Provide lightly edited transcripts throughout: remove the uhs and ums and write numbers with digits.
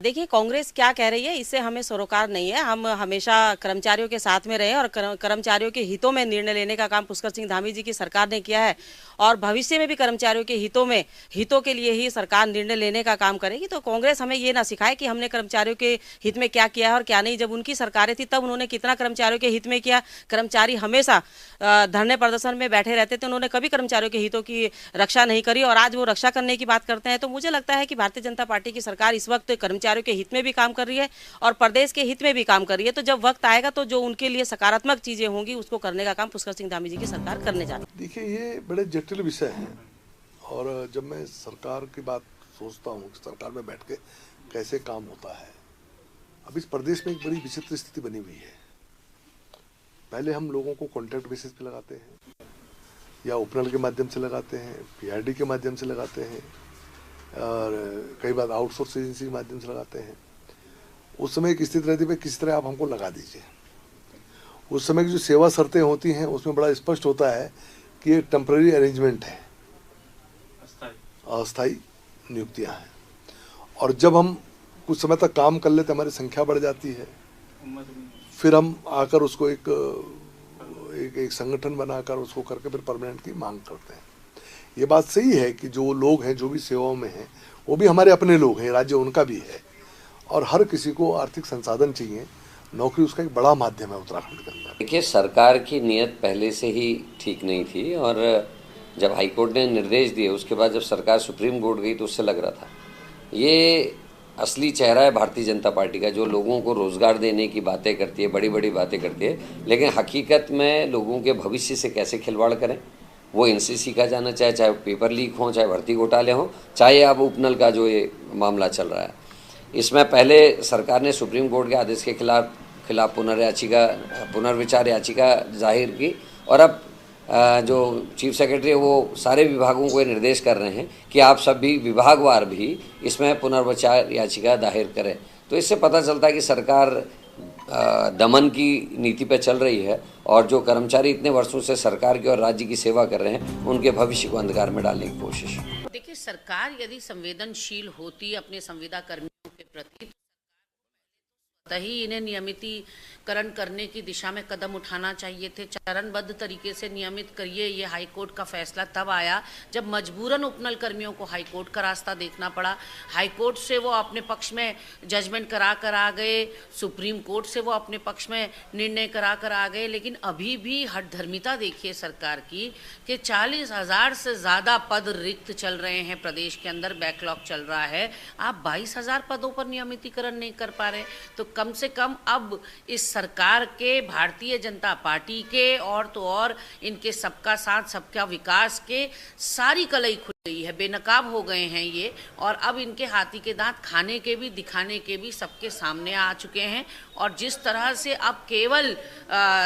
देखिए, कांग्रेस क्या कह रही है इससे हमें सरोकार नहीं है। हम हमेशा कर्मचारियों के साथ में रहे और कर्मचारियों के हितों में निर्णय लेने का काम पुष्कर सिंह धामी जी की सरकार ने किया है और भविष्य में भी कर्मचारियों के हितों के लिए ही सरकार निर्णय लेने का काम करेगी। तो कांग्रेस हमें ये ना सिखाए कि हमने कर्मचारियों के हित में क्या किया है और क्या नहीं। जब उनकी सरकारें थी तब उन्होंने कितना कर्मचारियों के हित में किया। कर्मचारी हमेशा धरने प्रदर्शन में बैठे रहते थे, उन्होंने कभी कर्मचारियों के हितों की रक्षा नहीं करी और आज वो रक्षा करने की बात करते हैं। तो मुझे लगता है कि भारतीय जनता पार्टी की सरकार इस वक्त कर्मचारियों के हित में भी काम कर रही है और प्रदेश के हित में भी काम कर रही है। तो जब वक्त आएगा तो जो उनके लिए सकारात्मक चीजें होंगी उसको करने का काम पुष्कर सिंह धामी जी की सरकार करने जा रही है। देखिए, ये बड़े जटिल विषय हैं और जब मैं सरकार की बात सोचता हूँ कि सरकार में बैठ के कैसे काम होता है, अब इस प्रदेश में एक बड़ी विचित्र स्थिति बनी हुई है। पहले हम लोगों को कॉन्ट्रैक्ट बेसिस पे लगाते हैं या उपनल के माध्यम से लगाते हैं, पीआरडी के माध्यम से लगाते हैं और कई बार आउटसोर्स एजेंसी के माध्यम से लगाते हैं। उस समय एक स्थिति रहती है किसी तरह आप हमको लगा दीजिए। उस समय की जो सेवा शर्तें होती हैं उसमें बड़ा स्पष्ट होता है कि ये टेम्पररी अरेंजमेंट है, अस्थायी नियुक्तियां हैं और जब हम कुछ समय तक काम कर लेते हमारी संख्या बढ़ जाती है, फिर हम आकर उसको एक संगठन बनाकर उसको करके फिर परमानेंट की मांग करते हैं। ये बात सही है कि जो लोग हैं जो भी सेवाओं में हैं वो भी हमारे अपने लोग हैं, राज्य उनका भी है और हर किसी को आर्थिक संसाधन चाहिए। नौकरी उसका एक बड़ा माध्यम है उत्तराखंड के अंदर। देखिए, सरकार की नीयत पहले से ही ठीक नहीं थी और जब हाईकोर्ट ने निर्देश दिए उसके बाद जब सरकार सुप्रीम कोर्ट गई तो उससे लग रहा था ये असली चेहरा है भारतीय जनता पार्टी का, जो लोगों को रोजगार देने की बातें करती है, बड़ी बड़ी बातें करती है, लेकिन हकीकत में लोगों के भविष्य से कैसे खिलवाड़ करें वो इनसे सीखा जाना चाहिए। चाहे पेपर लीक हो, चाहे भर्ती घोटाले हों, चाहे अब उपनल का जो ये मामला चल रहा है। इसमें पहले सरकार ने सुप्रीम कोर्ट के आदेश के खिलाफ पुनर्विचार याचिका जाहिर की और अब जो चीफ सेक्रेटरी है वो सारे विभागों को ये निर्देश कर रहे हैं कि आप सभी विभागवार भी इसमें पुनर्विचार याचिका दायर करें। तो इससे पता चलता है कि सरकार दमन की नीति पर चल रही है और जो कर्मचारी इतने वर्षों से सरकार की और राज्य की सेवा कर रहे हैं उनके भविष्य को अंधकार में डालने की कोशिश। देखिए, सरकार यदि संवेदनशील होती अपने संविदा कर्मियों के प्रति ही इन्हें नियमितीकरण करने की दिशा में कदम उठाना चाहिए थे। चरणबद्ध तरीके से नियमित करिए, ये हाईकोर्ट का फैसला तब आया जब मजबूरन उपनल कर्मियों को हाईकोर्ट का रास्ता देखना पड़ा। हाईकोर्ट से वो अपने पक्ष में जजमेंट करा कर आ गए, सुप्रीम कोर्ट से वो अपने पक्ष में निर्णय करा कर आ गए, लेकिन अभी भी हठधर्मिता देखिए सरकार की कि 40,000 से ज़्यादा पद रिक्त चल रहे हैं प्रदेश के अंदर, बैकलॉग चल रहा है। आप 22,000 पदों पर नियमितीकरण नहीं कर पा रहे, तो कम से कम अब इस सरकार के, भारतीय जनता पार्टी के और तो और इनके सबका साथ सबका विकास के सारी कलई खुल गई है, बेनकाब हो गए हैं ये और अब इनके हाथी के दांत खाने के भी दिखाने के भी सबके सामने आ चुके हैं। और जिस तरह से अब केवल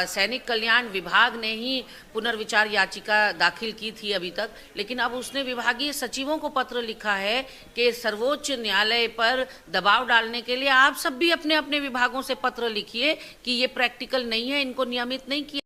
सैनिक कल्याण विभाग ने ही पुनर्विचार याचिका दाखिल की थी अभी तक, लेकिन अब उसने विभागीय सचिवों को पत्र लिखा है कि सर्वोच्च न्यायालय पर दबाव डालने के लिए आप सब भी अपने अपने विभागों से पत्र लिखिए कि ये प्रैक्टिकल नहीं है, इनको नियमित नहीं किया